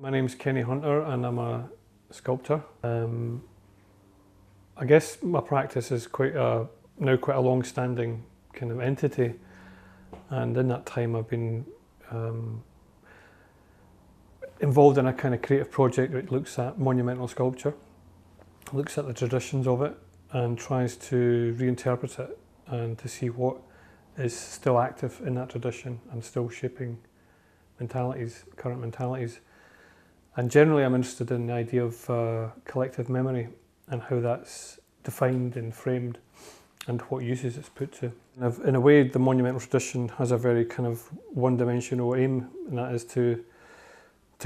My name's Kenny Hunter and I'm a sculptor. I guess my practice is now quite a long-standing kind of entity, and in that time I've been involved in a kind of creative project that looks at monumental sculpture, looks at the traditions of it and tries to reinterpret it and to see what is still active in that tradition and still shaping mentalities, current mentalities. And generally I'm interested in the idea of collective memory and how that's defined and framed and what uses it's put to. In a way, the monumental tradition has a very kind of one-dimensional aim, and that is to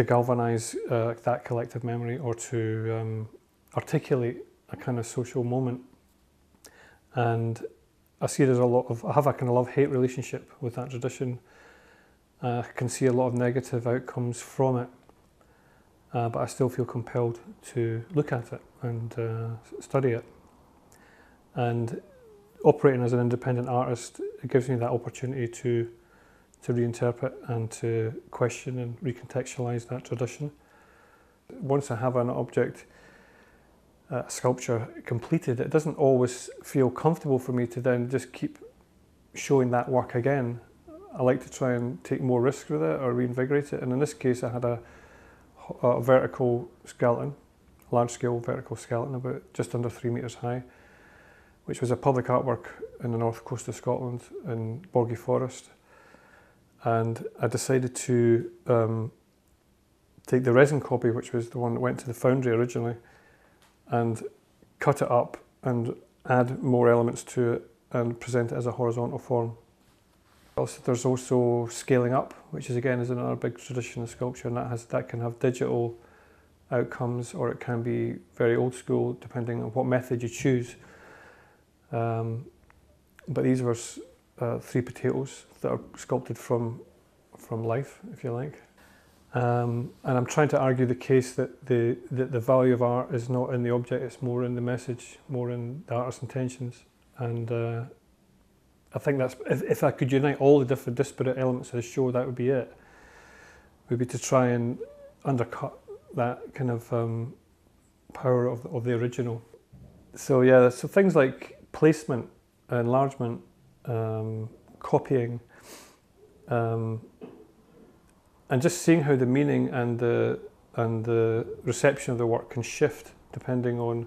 galvanise that collective memory, or to articulate a kind of social moment. And I see I have a kind of love-hate relationship with that tradition. I can see a lot of negative outcomes from it. But I still feel compelled to look at it and study it. And operating as an independent artist, it gives me that opportunity to reinterpret and to question and recontextualise that tradition. Once I have an object, a sculpture completed, it doesn't always feel comfortable for me to then just keep showing that work again. I like to try and take more risks with it or reinvigorate it. And in this case, I had a vertical skeleton, large-scale vertical skeleton, about just under 3 metres high, which was a public artwork in the north coast of Scotland in boggy forest. And I decided to take the resin copy, which was the one that went to the foundry originally, and cut it up and add more elements to it and present it as a horizontal form. There's also scaling up, which is another big tradition of sculpture, and that can have digital outcomes, or it can be very old school, depending on what method you choose. But these were 3 potatoes that are sculpted from life, if you like. And I'm trying to argue the case that the value of art is not in the object; it's more in the message, more in the artist's intentions. And I think that's, if I could unite all the different disparate elements of the show, that would be it. Would be to try and undercut that kind of power of the original. So yeah, so things like placement, enlargement, copying, and just seeing how the meaning and the reception of the work can shift depending on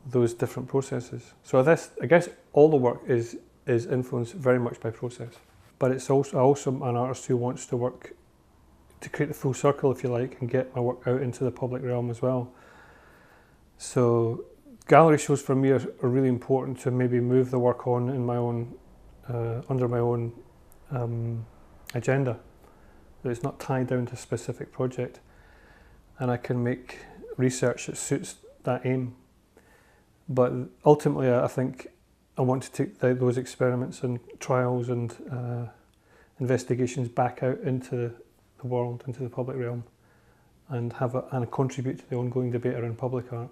those different processes. So I guess all the work is influenced very much by process. But it's also an artist who wants to work to create the full circle, if you like, and get my work out into the public realm as well. So gallery shows for me are really important to maybe move the work on in my own, under my own agenda. That it's not tied down to a specific project, and I can make research that suits that aim. But ultimately, I think I want to take those experiments and trials and investigations back out into the world, into the public realm, and contribute to the ongoing debate around public art.